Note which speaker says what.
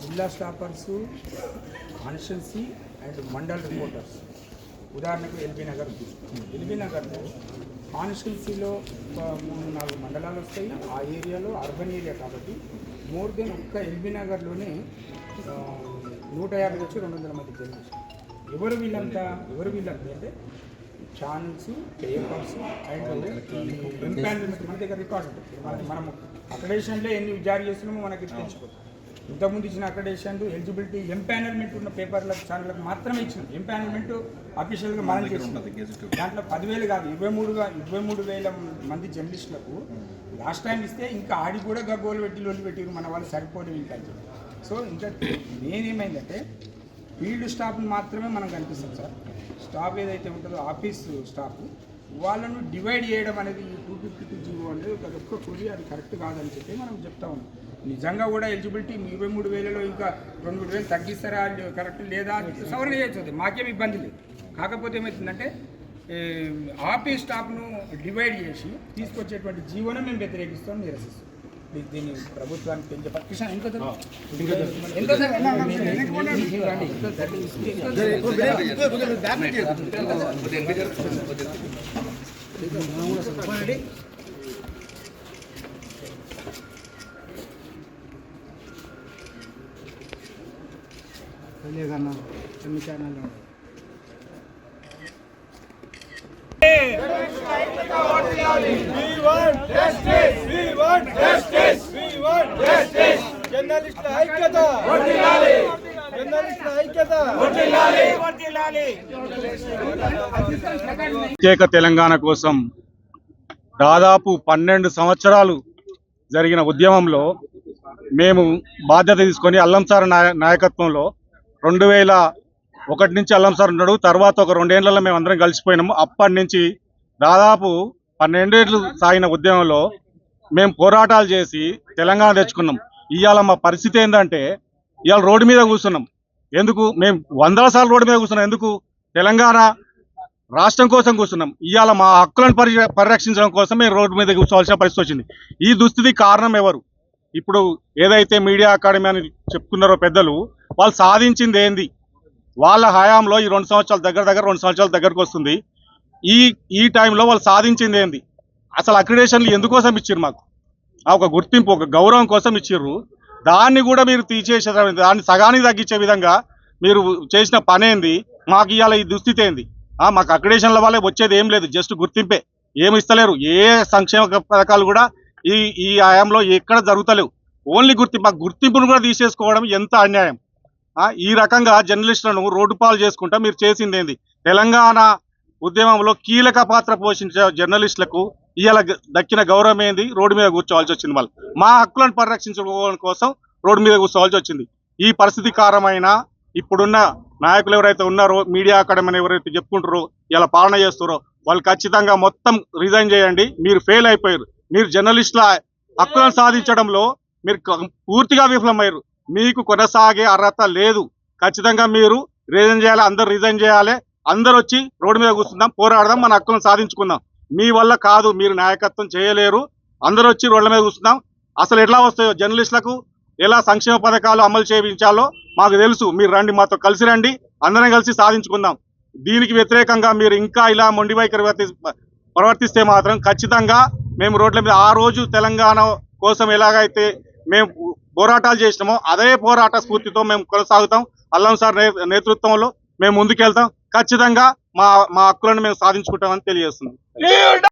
Speaker 1: జిల్లా staffers, constituency and mandal reporters. ఉదాహరణకు LB నగర్లో కాన్స్టిట్యున్సీలో 3-4 మండలాలు వస్తాయి. ఆ ఏరియాలో అర్బన్ ఏరియా కాబట్టి మోర్ దెన్ ఒక్క ఎల్బీ నగర్లోనే 150 వచ్చి 200 మంది జర్నలిస్ట్. ఎవరు వీళ్ళంతా అంటే ఛానల్స్, పేపర్స్ అండ్ ఎంపానల్మెంట్. మన దగ్గర రికార్డు ఉంటుంది. మనము అక్రెడిటేషన్లో ఎన్ని జారీ చేస్తున్నామో మనకి తెలిసిపోతుంది. ఇంతకుముందు ఇచ్చిన అక్రెడిటేషన్లు ఎలిజిబిలిటీ ఎంపానల్మెంట్ ఉన్న పేపర్లకు, ఛానళ్ళకు మాత్రమే ఇచ్చినాం. ఎంపానల్మెంట్ అఫీషియల్గా మనం చేసినాం. దాంట్లో 10,000 కాదు 23,000 మంది జర్నలిస్టులకు లాస్ట్ టైం ఇస్తే ఇంకా ఆడి కూడా గగ్గోలు పెట్టిరు మన వాళ్ళు సరిపోలేదు ఇంకా. సో ఇంకా నేనేమైందంటే ఫీల్డ్ స్టాఫ్ని మాత్రమే మనం కనిపిస్తాం సార్. స్టాఫ్ ఏదైతే ఉంటుందో ఆఫీస్ స్టాఫ్ వాళ్ళను డివైడ్ చేయడం అనేది 252 జీవో అనేది ఒక ఒక్క కూలి అది కరెక్ట్ కాదని చెప్పి మనం చెప్తా ఉన్నాం. నిజంగా కూడా ఎలిజిబిలిటీ 23,000లో ఇంకా 2,000 తగ్గిస్తారా కరెక్ట్ లేదా సవరణ చేయొచ్చు, మాకేం ఇబ్బంది లేదు. కాకపోతే ఏమవుతుందంటే ఆఫీస్ స్టాఫ్ను డివైడ్ చేసి తీసుకొచ్చేటువంటి జీవోను మేము వ్యతిరేకిస్తాం, నిరసిస్తాం. దీన్ని ప్రభుత్వానికి పెంచే పక్ష ఛానల్
Speaker 2: ప్రత్యేక తెలంగాణ కోసం దాదాపు 12 సంవత్సరాలు జరిగిన ఉద్యమంలో మేము బాధ్యత తీసుకొని అల్లం సార్ నాయకత్వంలో 2001 నుంచి అల్లం సార్ ఉన్నాడు. తర్వాత ఒక 2 ఏళ్లలో మేము అందరం కలిసిపోయినాము. అప్పటి నుంచి దాదాపు 12 ఏళ్ళు సాగిన ఉద్యమంలో మేము పోరాటాలు చేసి తెలంగాణ తెచ్చుకున్నాం. ఇవాళ మా పరిస్థితి ఏంటంటే ఇవాళ రోడ్డు మీద కూర్చున్నాం. ఎందుకు? మేము 100 సార్లు రోడ్డు మీద కూర్చున్నాం. ఎందుకు? తెలంగాణ రాష్ట్రం కోసం కూర్చున్నాం. ఇవాళ మా హక్కులను పరిరక్షించడం కోసం మేము రోడ్డు మీద కూర్చోవాల్సిన పరిస్థితి వచ్చింది. ఈ దుస్థితి కారణం ఎవరు? ఇప్పుడు ఏదైతే మీడియా అకాడమీ అని చెప్పుకున్నారో పెద్దలు, వాళ్ళు సాధించింది ఏంది? వాళ్ళ హయాంలో ఈ 2 సంవత్సరాల దగ్గర 2 సంవత్సరాల దగ్గరకు వస్తుంది. ఈ టైంలో వాళ్ళు సాధించింది ఏంది? అసలు అక్రిడేషన్లు ఎందుకోసం ఇచ్చారు? మాకు ఒక గుర్తింపు, ఒక గౌరవం కోసం ఇచ్చిర్రు. దాన్ని కూడా మీరు తీసేసే, దాన్ని సగానికి తగ్గించే విధంగా మీరు చేసిన పని ఏంది? మాకు ఇవాళ ఈ దుస్థితి ఏంది? మాకు అక్రిడేషన్ల వల్లే వచ్చేది ఏం లేదు, జస్ట్ గుర్తింపే. ఏమి ఇస్తలేరు. ఏ సంక్షేమ పథకాలు కూడా ఈ హయాంలో ఎక్కడ జరుగుతలేవు. ఓన్లీ గుర్తింపును కూడా తీసేసుకోవడం ఎంత అన్యాయం. ఈ రకంగా జర్నలిస్టులను రోడ్డు పాలు చేసుకుంటా మీరు చేసింది ఏంది? తెలంగాణ ఉద్యమంలో కీలక పాత్ర పోషించే జర్నలిస్టులకు ఇవాళ దక్కిన గౌరవం ఏంది? రోడ్డు మీద కూర్చోవాల్సి వచ్చింది. వాళ్ళు మా హక్కులను పరిరక్షించుకోవడం కోసం రోడ్డు మీద కూర్చోవాల్సి వచ్చింది. ఈ పరిస్థితి కారణమైన ఇప్పుడున్న నాయకులు ఎవరైతే ఉన్నారో, మీడియా అకాడమీ ఎవరైతే చెప్పుకుంటారో, ఇలా పాలన చేస్తారో, వాళ్ళు ఖచ్చితంగా మొత్తం రిజైన్ చేయండి. మీరు ఫెయిల్ అయిపోయారు. మీరు జర్నలిస్టుల హక్కులను సాధించడంలో మీరు పూర్తిగా విఫలమయ్యారు. మీకు కొనసాగే అర్హత లేదు. ఖచ్చితంగా మీరు రిజైన్ చేయాలి. అందరూ రిజైన్ చేయాలి. అందరూ వచ్చి రోడ్డు మీద కూర్చుందాం, పోరాడదాం, మన హక్కులను సాధించుకుందాం. మీ వల్ల కాదు, మీరు నాయకత్వం చేయలేరు. అందరూ వచ్చి రోడ్ల మీద కూర్చుందాం. అసలు ఎట్లా వస్తాయో జర్నలిస్టులకు ఎలా సంక్షేమ పథకాలు అమలు చేయించాలో మాకు తెలుసు. మీరు రండి, మాతో కలిసి రండి, అందరం కలిసి సాధించుకుందాం. దీనికి వ్యతిరేకంగా మీరు ఇంకా ఇలా మొండి వైఖరి ప్రవర్తిస్తే మాత్రం ఖచ్చితంగా మేము రోడ్ల మీద ఆ రోజు తెలంగాణ కోసం ఎలాగైతే మేము పోరాటాలు చేసినామో అదే పోరాట స్ఫూర్తితో మేము కొనసాగుతాం. అల్లం సార్ నేతృత్వంలో మేము ముందుకెళ్తాం. ఖచ్చితంగా మా హక్కులను మేము సాధించుకుంటామని తెలియజేస్తున్నాం.